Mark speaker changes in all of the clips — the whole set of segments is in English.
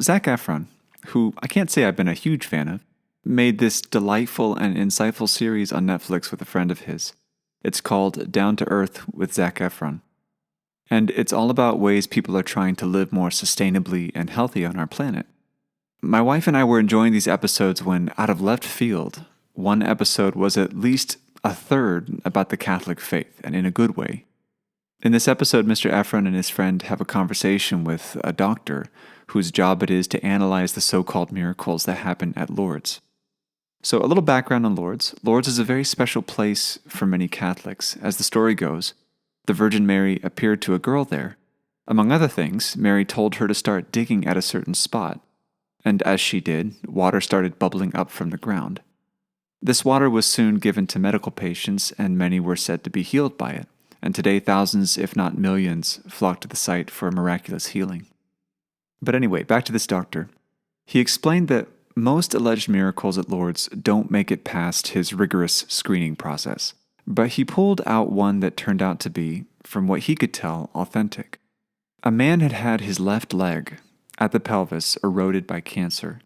Speaker 1: Zac Efron, who I can't say I've been a huge fan of, made this delightful and insightful series on Netflix with a friend of his. It's called Down to Earth with Zac Efron. And it's all about ways people are trying to live more sustainably and healthy on our planet. My wife and I were enjoying these episodes when, out of left field, one episode was at least a third about the Catholic faith, and in a good way. In this episode, Mr. Effron and his friend have a conversation with a doctor whose job it is to analyze the so-called miracles that happen at Lourdes. So a little background on Lourdes. Lourdes is a very special place for many Catholics. As the story goes, the Virgin Mary appeared to a girl there. Among other things, Mary told her to start digging at a certain spot. And as she did, water started bubbling up from the ground. This water was soon given to medical patients, and many were said to be healed by it. And today, thousands, if not millions, flock to the site for miraculous healing. But anyway, back to this doctor. He explained that most alleged miracles at Lourdes don't make it past his rigorous screening process. But he pulled out one that turned out to be, from what he could tell, authentic. A man had had his left leg, at the pelvis, eroded by cancer.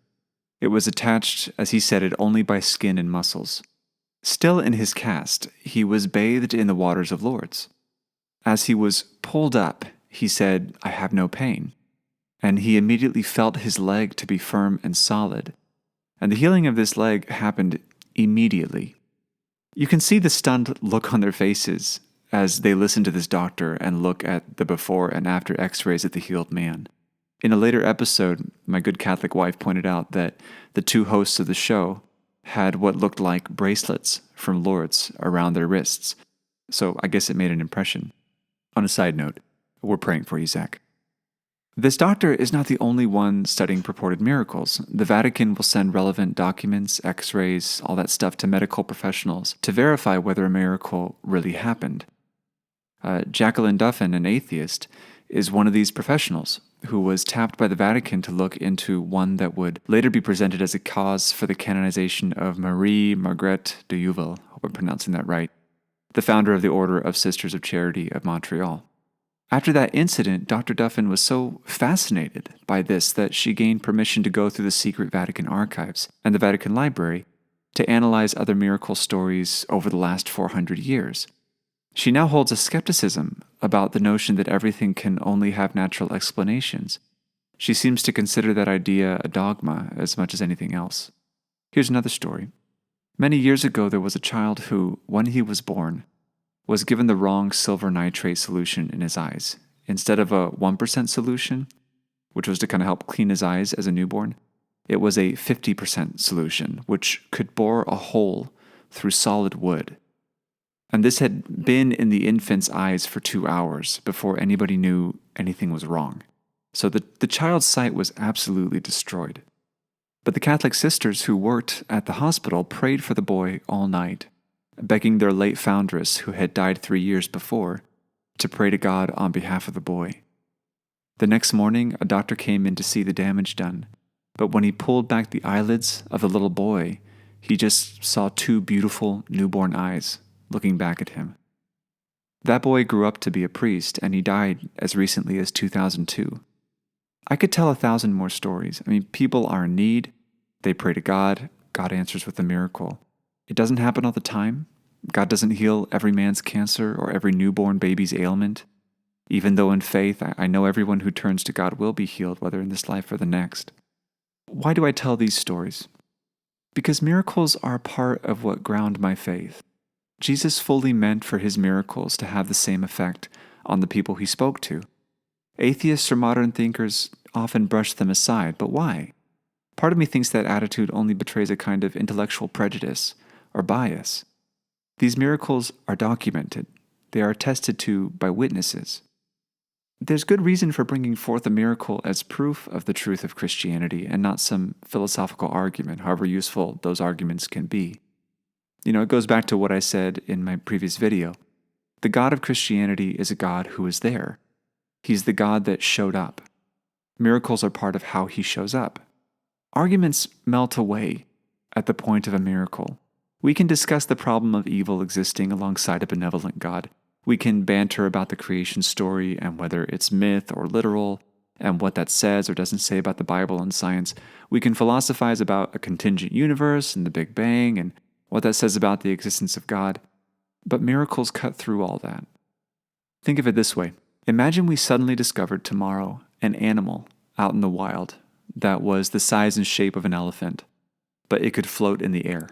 Speaker 1: It was attached, as he said it, only by skin and muscles. Still in his cast, he was bathed in the waters of Lourdes. As he was pulled up, he said, "I have no pain." And he immediately felt his leg to be firm and solid. And the healing of this leg happened immediately. You can see the stunned look on their faces as they listen to this doctor and look at the before and after x-rays of the healed man. In a later episode, my good Catholic wife pointed out that the two hosts of the show had what looked like bracelets from Lourdes around their wrists, so I guess it made an impression. On a side note, we're praying for you, Zach. This doctor is not the only one studying purported miracles. The Vatican will send relevant documents, x-rays, all that stuff to medical professionals to verify whether a miracle really happened. Jacalyn Duffin, an atheist, is one of these professionals who was tapped by the Vatican to look into one that would later be presented as a cause for the canonization of Marie Margrethe de Jouville, I hope I'm pronouncing that right, the founder of the Order of Sisters of Charity of Montreal. After that incident, Dr. Duffin was so fascinated by this that she gained permission to go through the secret Vatican archives and the Vatican Library to analyze other miracle stories over the last 400 years. She now holds a skepticism about the notion that everything can only have natural explanations. She seems to consider that idea a dogma as much as anything else. Here's another story. Many years ago, there was a child who, when he was born, was given the wrong silver nitrate solution in his eyes. Instead of a 1% solution, which was to kind of help clean his eyes as a newborn, it was a 50% solution, which could bore a hole through solid wood. And this had been in the infant's eyes for 2 hours before anybody knew anything was wrong. So the child's sight was absolutely destroyed. But the Catholic sisters who worked at the hospital prayed for the boy all night, begging their late foundress, who had died 3 years before, to pray to God on behalf of the boy. The next morning, a doctor came in to see the damage done, but when he pulled back the eyelids of the little boy, he just saw 2 beautiful newborn eyes looking back at him. That boy grew up to be a priest, and he died as recently as 2002. I could tell 1,000 more stories. I mean, people are in need, they pray to God, God answers with a miracle. It doesn't happen all the time. God doesn't heal every man's cancer or every newborn baby's ailment. Even though in faith, I know everyone who turns to God will be healed, whether in this life or the next. Why do I tell these stories? Because miracles are a part of what ground my faith. Jesus fully meant for his miracles to have the same effect on the people he spoke to. Atheists or modern thinkers often brush them aside, but why? Part of me thinks that attitude only betrays a kind of intellectual prejudice or bias. These miracles are documented. They are attested to by witnesses. There's good reason for bringing forth a miracle as proof of the truth of Christianity and not some philosophical argument, however useful those arguments can be. It goes back to what I said in my previous video. The God of Christianity is a God who is there. He's the God that showed up. Miracles are part of how he shows up. Arguments melt away at the point of a miracle. We can discuss the problem of evil existing alongside a benevolent God. We can banter about the creation story and whether it's myth or literal. and what that says or doesn't say about the Bible and science. We can philosophize about a contingent universe and the Big Bang and what that says about the existence of God. But miracles cut through all that. Think of it this way. Imagine we suddenly discovered tomorrow an animal out in the wild that was the size and shape of an elephant, but it could float in the air.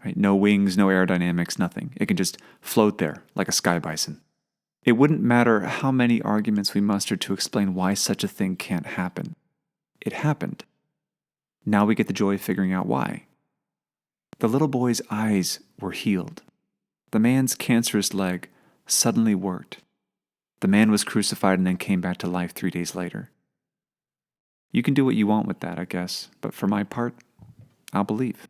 Speaker 1: Right? No wings, no aerodynamics, nothing. It can just float there like a sky bison. It wouldn't matter how many arguments we mustered to explain why such a thing can't happen. It happened. Now we get the joy of figuring out why. The little boy's eyes were healed. The man's cancerous leg suddenly worked. The man was crucified and then came back to life 3 days later. You can do what you want with that, I guess, but for my part, I'll believe.